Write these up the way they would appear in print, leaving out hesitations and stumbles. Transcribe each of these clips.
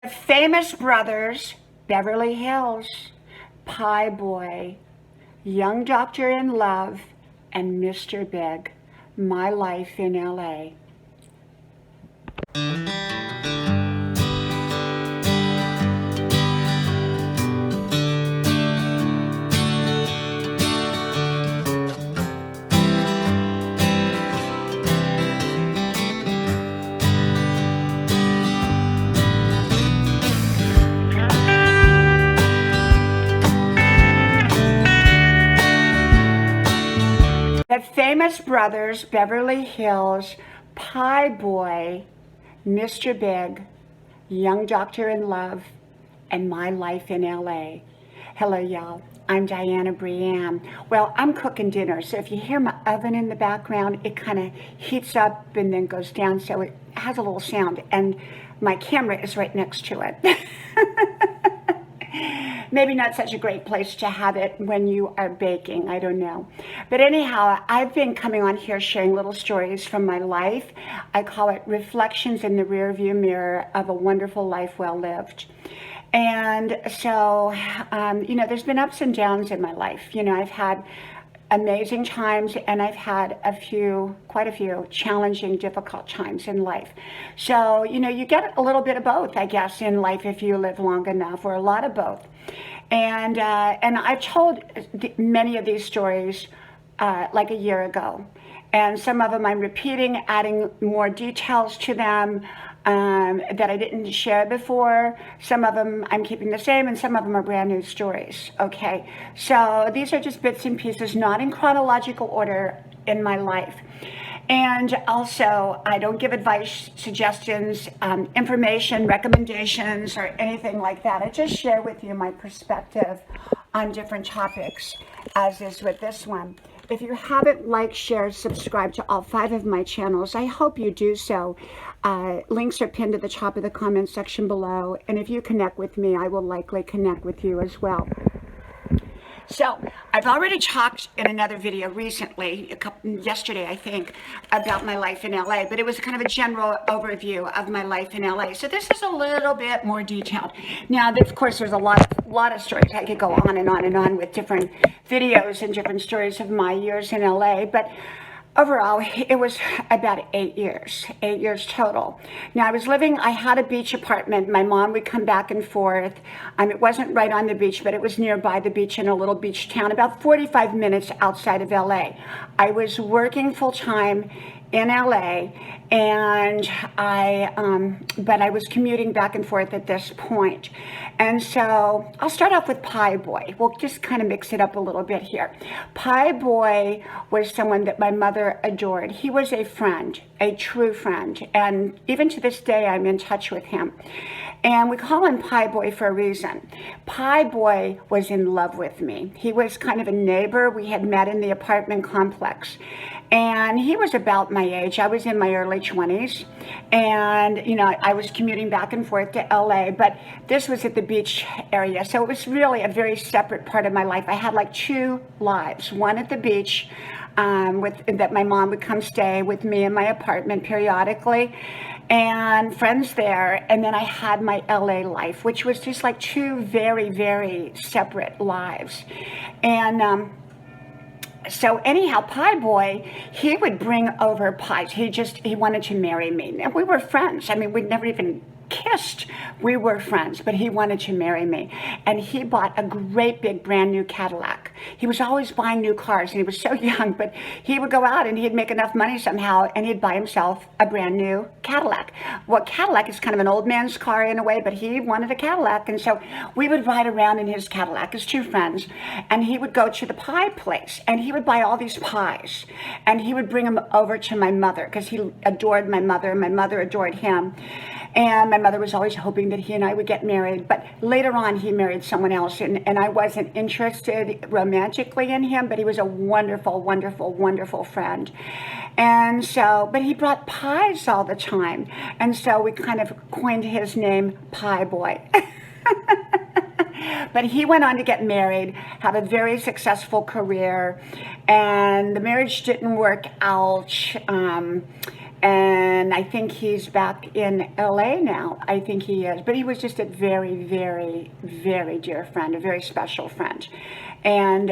The famous brothers, Beverly Hills, Pie Boy, Young Doctor in Love, and Mr. Big, My Life in LA. The famous brothers, Beverly Hills, Pie Boy, Mr. Big, Young Doctor in Love, and My Life in LA. Hello, y'all. I'm Dianna Brianne. Well, I'm cooking dinner, so if you hear my oven in the background, it kind of heats up and then goes down, so it has a little sound, and my camera is right next to it. Maybe not such a great place to have it when you are baking, I don't know. But anyhow, I've been coming on here sharing little stories from my life. I call it reflections in the rearview mirror of a wonderful life well lived. And so, there's been ups and downs in my life. I've had amazing times, and I've had quite a few challenging, difficult times in life. So, you get a little bit of both, I guess, in life if you live long enough, or a lot of both. And I've told many of these stories like a year ago. And some of them I'm repeating, adding more details to them that I didn't share before. Some of them I'm keeping the same, and some of them are brand new stories, okay? So these are just bits and pieces, not in chronological order in my life. And also, I don't give advice, suggestions, information, recommendations, or anything like that. I just share with you my perspective on different topics, as is with this one. If you haven't liked, shared, subscribed to all 5 of my channels, I hope you do so. Links are pinned at the top of the comment section below. And if you connect with me, I will likely connect with you as well. So I've already talked in another video recently, yesterday I think, about my life in LA, but it was kind of a general overview of my life in LA. So this is a little bit more detailed. Now, of course, there's a lot of stories. I could go on and on and on with different videos and different stories of my years in LA, but overall, it was about 8 years total. Now, I had a beach apartment. My mom would come back and forth. It wasn't right on the beach, but it was nearby the beach in a little beach town, about 45 minutes outside of LA. I was working full-time in LA, and but I was commuting back and forth at this point. And so I'll start off with Pie Boy. We'll just kind of mix it up a little bit here. Pie Boy was someone that my mother adored. He was a friend, a true friend, and even to this day I'm in touch with him. And we call him Pie Boy for a reason. Pie Boy was in love with me. He was kind of a neighbor. We had met in the apartment complex. And he was about my age. I was in my early 20s. And, I was commuting back and forth to LA, but this was at the beach area. So it was really a very separate part of my life. I had like 2 lives, one at the beach, that my mom would come stay with me in my apartment periodically, and friends there. And then I had my LA life, which was just like 2 very, very separate lives. And, so anyhow, Pie Boy, he would bring over pies. He wanted to marry me. And we were friends. We'd never even kissed. We were friends, but he wanted to marry me. And he bought a great big brand new Cadillac. He was always buying new cars, and he was so young, but he would go out and he'd make enough money somehow, and he'd buy himself a brand new Cadillac. Well, Cadillac is kind of an old man's car in a way, but he wanted a Cadillac. And so we would ride around in his Cadillac as 2 friends, and he would go to the pie place, and he would buy all these pies, and he would bring them over to my mother because he adored my mother, and my mother adored him. And my mother was always hoping that he and I would get married. But later on, he married someone else. And I wasn't interested romantically in him, but he was a wonderful, wonderful, wonderful friend. And so, but he brought pies all the time. And so we kind of coined his name Pie Boy. But he went on to get married, have a very successful career. And the marriage didn't work out. And I think he's back in LA now. I think he is. But he was just a very, very, very dear friend, a very special friend. And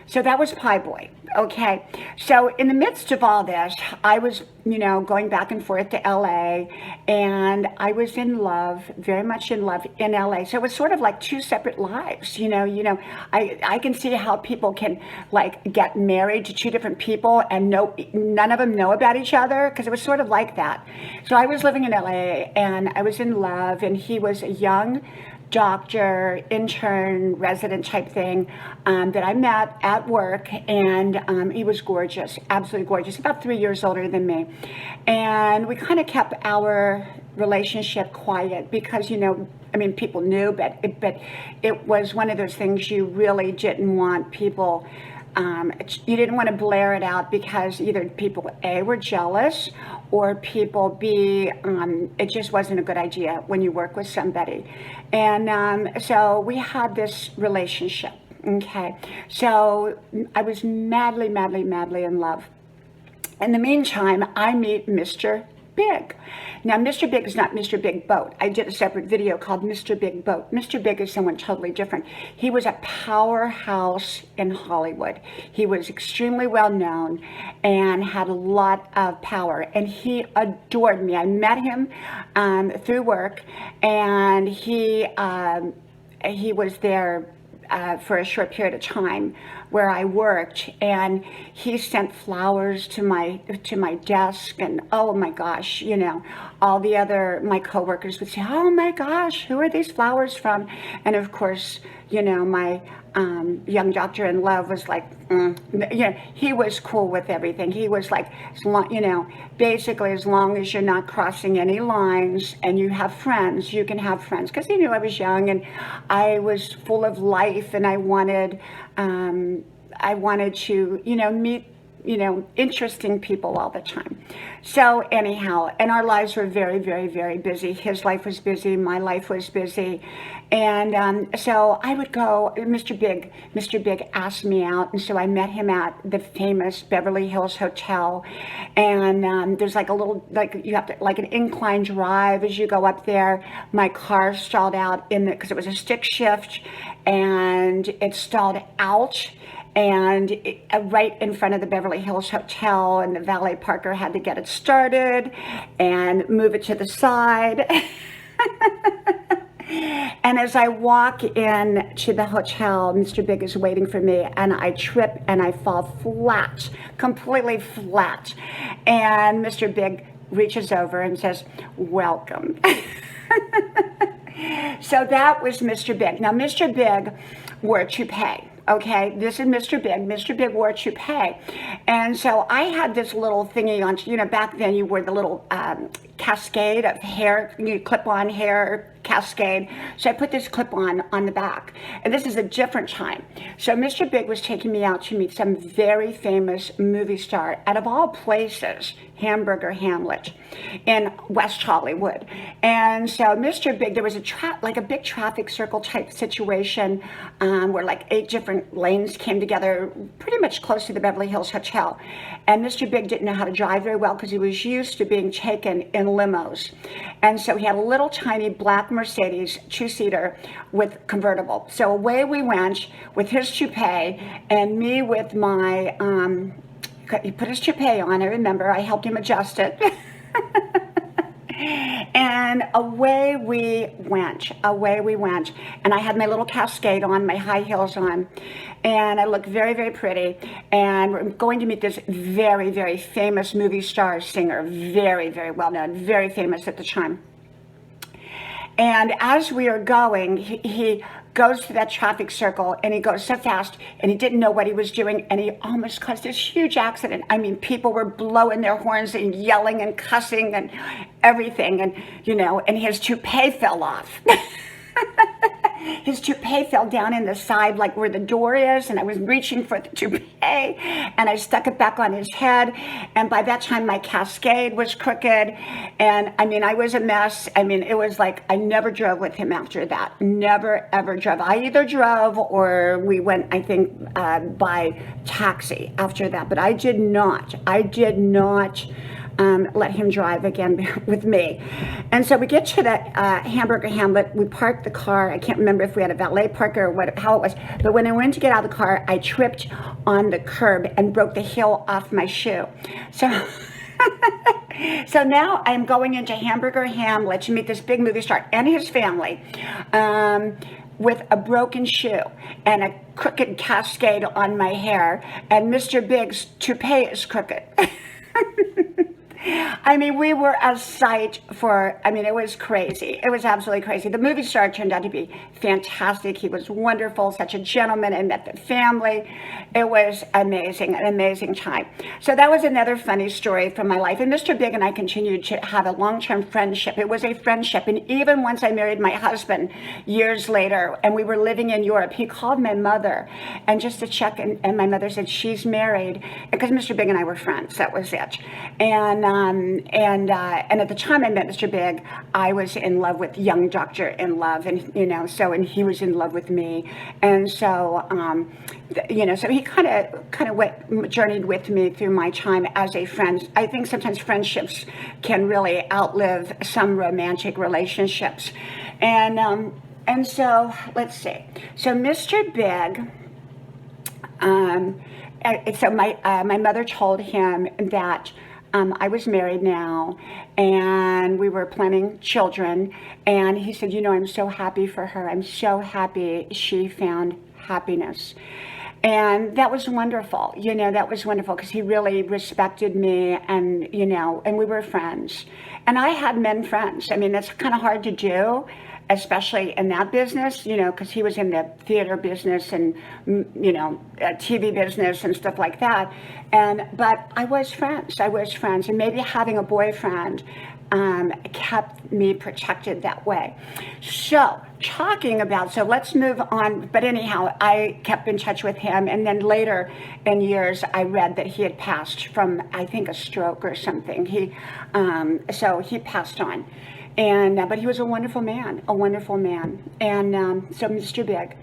so that was Pie Boy. Okay. So in the midst of all this, I was, going back and forth to LA, and I was in love, very much in love in LA. So it was sort of like two separate lives. I can see how people can like get married to two different people and none of them know about each other, because it was sort of like that. So I was living in LA and I was in love, and he was a young doctor, intern, resident type thing that I met at work, and he was gorgeous, absolutely gorgeous, about 3 years older than me. And we kind of kept our relationship quiet because, people knew, but it was one of those things you really didn't want people, you didn't want to blare it out, because either people A, were jealous, or people B, it just wasn't a good idea when you work with somebody. And so we had this relationship. Okay, so I was madly, madly, madly in love. In the meantime, I meet Mr. Big. Now, Mr. Big is not Mr. Big Boat. I did a separate video called Mr. Big Boat. Mr. Big is someone totally different. He was a powerhouse in Hollywood. He was extremely well known and had a lot of power, and he adored me. I met him through work, and he was there for a short period of time where I worked, and he sent flowers to my desk, and oh my gosh, all my coworkers would say, oh my gosh, who are these flowers from? And of course, my young doctor in love was like, he was cool with everything. He was like, basically, as long as you're not crossing any lines and you have friends, you can have friends. Because he knew I was young and I was full of life, and I wanted to, meet, interesting people all the time. So anyhow, and our lives were very, very, very busy. His life was busy. My life was busy. And so I would go, Mr. Big asked me out. And so I met him at the famous Beverly Hills Hotel. And there's like a little, you have to, like an incline drive as you go up there. My car stalled out because it was a stick shift, and it stalled out. And right in front of the Beverly Hills Hotel, and the valet parker had to get it started and move it to the side. And as I walk in to the hotel, Mr. Big is waiting for me, and I trip and I fall flat, completely flat. And Mr. Big reaches over and says, welcome. So that was Mr. Big. Now, Mr. Big wore a toupee. Okay, this is Mr. Big. Mr. Big wore a toupee. And so I had this little thingy on, back then you wore the little cascade of hair, clip-on hair cascade. So I put this clip-on the back. And this is a different time. So Mr. Big was taking me out to meet some very famous movie star, out of all places, Hamburger Hamlet, in West Hollywood. And so Mr. Big, there was a big traffic circle type situation where like 8 different lanes came together pretty much close to the Beverly Hills Hotel. And Mr. Big didn't know how to drive very well because he was used to being taken in limos. And so he had a little tiny black Mercedes 2-seater with convertible. So away we went with his toupee, and me with my, he put his toupee on, I remember, I helped him adjust it. And away we went. And I had my little cascade on, my high heels on, and I looked very, very pretty. And we're going to meet this very, very famous movie star singer, very, very well known, very famous at the time. And as we are going, he goes to that traffic circle, and he goes so fast, and he didn't know what he was doing, and he almost caused this huge accident. I mean, people were blowing their horns and yelling and cussing and everything, and and his toupee fell off. His toupee fell down in the side, like where the door is, and I was reaching for the toupee, and I stuck it back on his head, and by that time my cascade was crooked, and I mean, I was a mess. I mean, it was like I never drove with him after that. Never, ever drove. I either drove or we went, I think, by taxi after that, but I did not let him drive again with me. And so we get to the Hamburger Hamlet. We parked the car. I can't remember if we had a valet parker or how it was. But when I went to get out of the car, I tripped on the curb and broke the heel off my shoe. So... So now I'm going into Hamburger Hamlet to meet this big movie star and his family with a broken shoe and a crooked cascade on my hair, and Mr. Big's toupee is crooked. I mean, we were a sight for, I mean, it was crazy. It was absolutely crazy. The movie star turned out to be fantastic. He was wonderful, such a gentleman. I met the family. It was amazing, an amazing time. So that was another funny story from my life. And Mr. Big and I continued to have a long-term friendship. It was a friendship. And even once I married my husband years later, and we were living in Europe, he called my mother and just to check, and my mother said, she's married, because Mr. Big and I were friends. That was it. And at the time I met Mr. Big, I was in love with young Doctor in Love, and and he was in love with me, and so so he kind of journeyed with me through my time as a friend. I think sometimes friendships can really outlive some romantic relationships, and so let's see. So Mr. Big. So my mother told him that I was married now, and we were planning children, and he said, I'm so happy for her. I'm so happy she found happiness. And that was wonderful. That was wonderful because he really respected me, and, and we were friends. And I had men friends. I mean, that's kind of hard to do, especially in that business, because he was in the theater business and, TV business and stuff like that. But I was friends. And maybe having a boyfriend kept me protected that way. So let's move on. But anyhow, I kept in touch with him. And then later in years, I read that he had passed from, I think, a stroke or something. So he passed on. But he was a wonderful man. And so Mr. Big.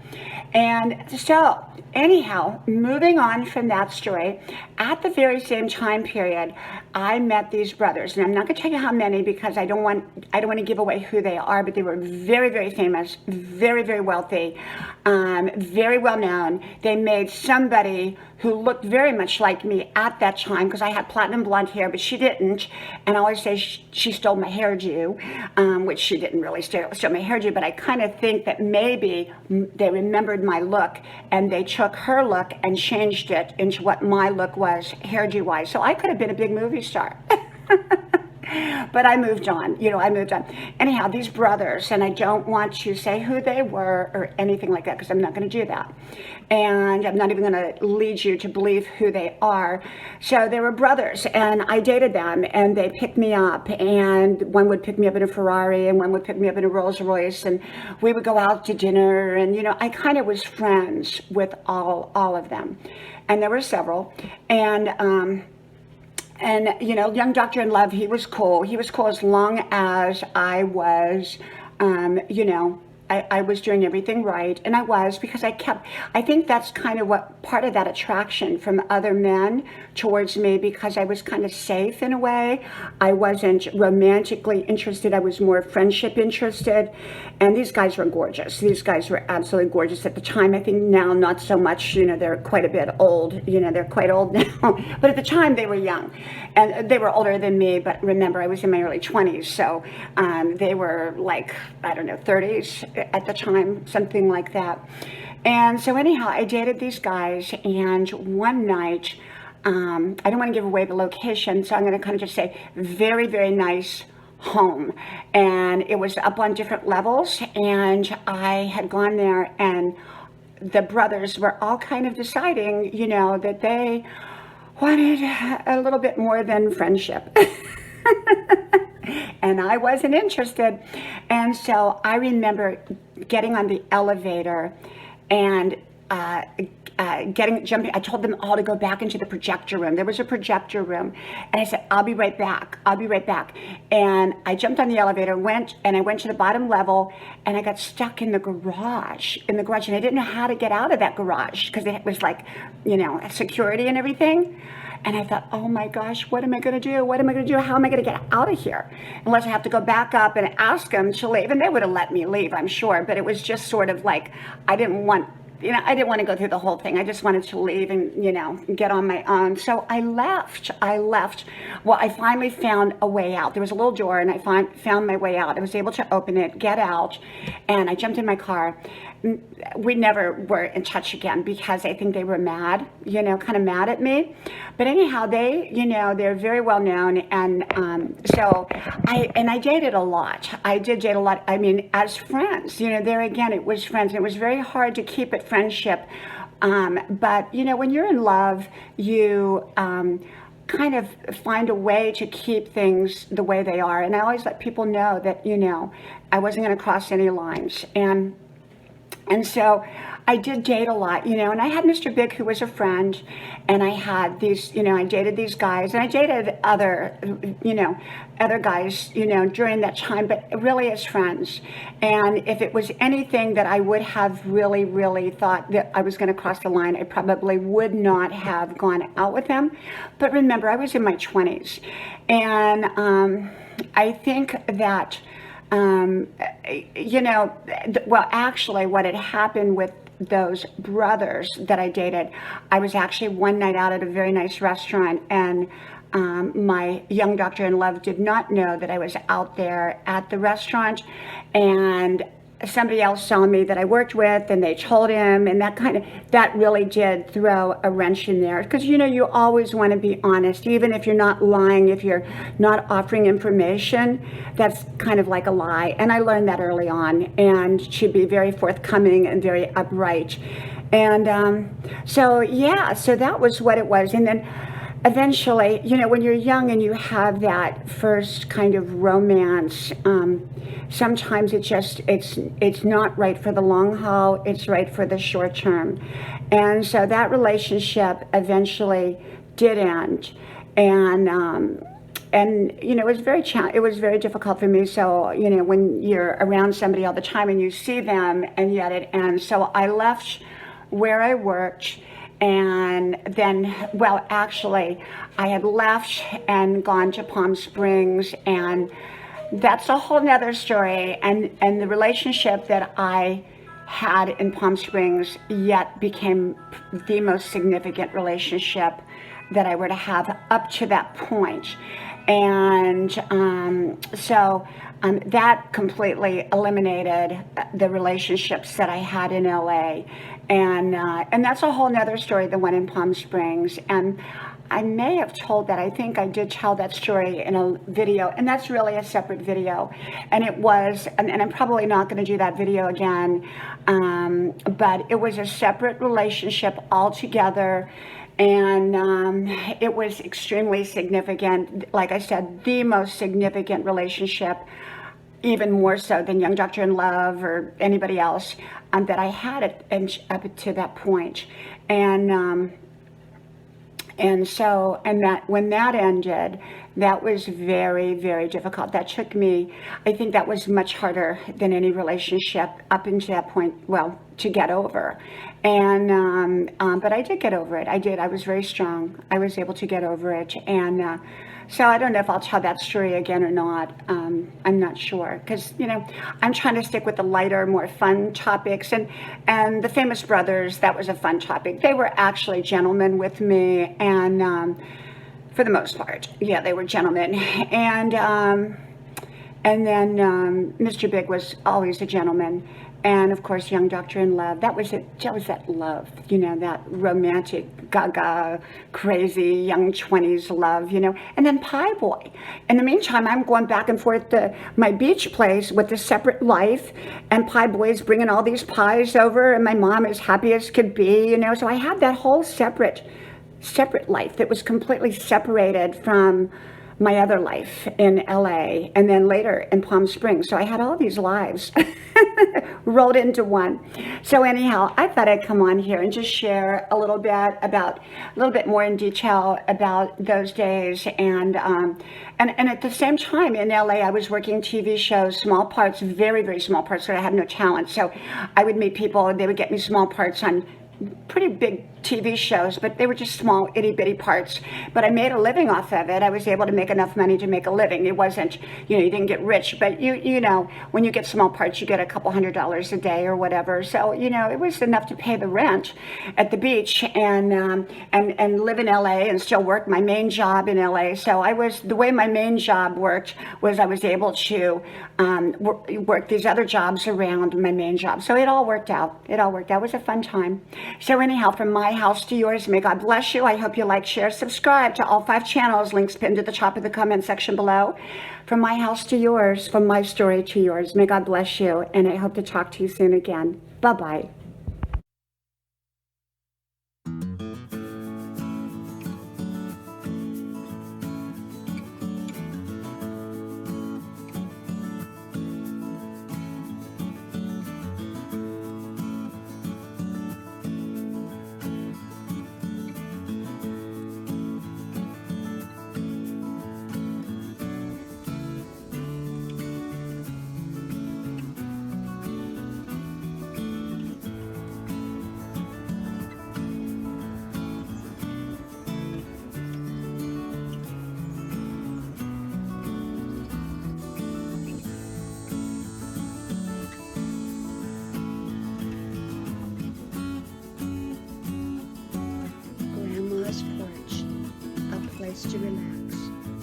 And so anyhow, moving on from that story, at the very same time period, I met these brothers. And I'm not going to tell you how many because I don't want to give away who they are, but they were very, very famous, very, very wealthy, very well known. They made somebody who looked very much like me at that time, because I had platinum blonde hair, but she didn't. And I always say she stole my hairdo, which she didn't really steal my hairdo, but I kind of think that maybe they remembered my look and they took her look and changed it into what my look was hairdo-wise. So I could have been a big movie star. But I moved on, Anyhow, these brothers, and I don't want to say who they were or anything like that because I'm not going to do that. And I'm not even going to lead you to believe who they are. So they were brothers, and I dated them, and they picked me up, and one would pick me up in a Ferrari, and one would pick me up in a Rolls Royce, and we would go out to dinner, and, I kind of was friends with all of them. And there were several, and young Doctor in Love, he was cool. He was cool as long as I was, I was doing everything right. And I was, because I think that's kind of what part of that attraction from other men towards me, because I was kind of safe in a way. I wasn't romantically interested. I was more friendship interested. And these guys were gorgeous. These guys were absolutely gorgeous at the time. I think now not so much, they're quite a bit old. They're quite old now. But at the time they were young. And they were older than me, but remember, I was in my early 20s. So they were like, 30s at the time, something like that. And so anyhow, I dated these guys, and one night, I don't want to give away the location, so I'm going to kind of just say very, very nice home. And it was up on different levels, and I had gone there, and the brothers were all kind of deciding, that they wanted a little bit more than friendship. And I wasn't interested. And so I remember getting on the elevator and jumping. I told them all to go back into the projector room. There was a projector room. And I said, I'll be right back. And I jumped on the elevator, and I went to the bottom level, and I got stuck in the garage. And I didn't know how to get out of that garage because it was like, security and everything. And I thought, oh my gosh, what am I going to do? What am I going to do? How am I going to get out of here? Unless I have to go back up and ask them to leave. And they would have let me leave, I'm sure. But it was just sort of like, I didn't want to go through the whole thing. I just wanted to leave and, get on my own. So I left. Well, I finally found a way out. There was a little door, and I found my way out. I was able to open it, get out, and I jumped in my car. We never were in touch again because I think they were mad, kind of mad at me. But anyhow, they're very well known. And so I dated a lot. I did date a lot. I mean, as friends, there again, it was friends. And it was very hard to keep it friendship. But, when you're in love, you kind of find a way to keep things the way they are. And I always let people know that, I wasn't going to cross any lines. And so I did date a lot, and I had Mr. Big, who was a friend, and I had these, I dated these guys, and I dated other guys, during that time, but really as friends. And if it was anything that I would have really, really thought that I was going to cross the line, I probably would not have gone out with him. But remember, I was in my 20s, and I think that actually what had happened with those brothers that I dated, I was actually one night out at a very nice restaurant, and my young doctor in love did not know that I was out there at the restaurant, and somebody else saw me that I worked with, and they told him, and that really did throw a wrench in there, because you always want to be honest, even if you're not lying, if you're not offering information, that's kind of like a lie. And I learned that early on, and to be very forthcoming and very upright. And so that was what it was. And then eventually, when you're young and you have that first kind of romance, sometimes it's not right for the long haul, it's right for the short term. And so that relationship eventually did end. And it was very difficult for me. So, when you're around somebody all the time and you see them, and yet it ends. So I left where I worked. And then, actually, I had left and gone to Palm Springs, and that's a whole nother story. And the relationship that I had in Palm Springs yet became the most significant relationship that I were to have up to that point. And that completely eliminated the relationships that I had in LA. And that's a whole nother story, the one in Palm Springs. And I may have told that. I think I did tell that story in a video, and that's really a separate video. And it was, and I'm probably not going to do that video again, but it was a separate relationship altogether. And it was extremely significant. Like I said, the most significant relationship, even more so than Young Doctor in Love or anybody else, that I had up to that point. And that when that ended, that was very, very difficult. That took me, I think that was much harder than any relationship up until that point, to get over. And but I did get over it. I was very strong. I was able to get over it. And so I don't know if I'll tell that story again or not. I'm not sure, because I'm trying to stick with the lighter, more fun topics. And the Famous Brothers, that was a fun topic. They were actually gentlemen with me, and for the most part, they were gentlemen. And then Mr. Big was always a gentleman. And of course, Young Doctor in Love, that was that love, that romantic, gaga, crazy, young 20s love, and then Pie Boy. In the meantime, I'm going back and forth to my beach place with a separate life, and Pie Boy's bringing all these pies over, and my mom is happy as could be, so I had that whole separate life that was completely separated from my other life in LA, and then later in Palm Springs. So I had all these lives rolled into one. So anyhow, I thought I'd come on here and just share a little bit more in detail about those days. And at the same time in LA, I was working TV shows, small parts, very, very small parts, so I had no talent. So I would meet people, and they would get me small parts on pretty big TV shows, but they were just small, itty bitty parts. But I made a living off of it. I was able to make enough money to make a living. It wasn't, you know, you didn't get rich, but you know, when you get small parts, you get a couple $100s a day or whatever. So, you know, it was enough to pay the rent at the beach and live in LA and still work my main job in LA. So the way my main job worked was I was able to work these other jobs around my main job. So it all worked out. It all worked out. It was a fun time. So anyhow, from my house to yours, may God bless you. I hope you like, share, subscribe to all 5 channels. Links pinned at the top of the comment section below. From my house to yours, from my story to yours, may God bless you. And I hope to talk to you soon again. Bye-bye. Porch, a place to relax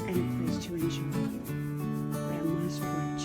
and a place to enjoy. Grandma's Porch.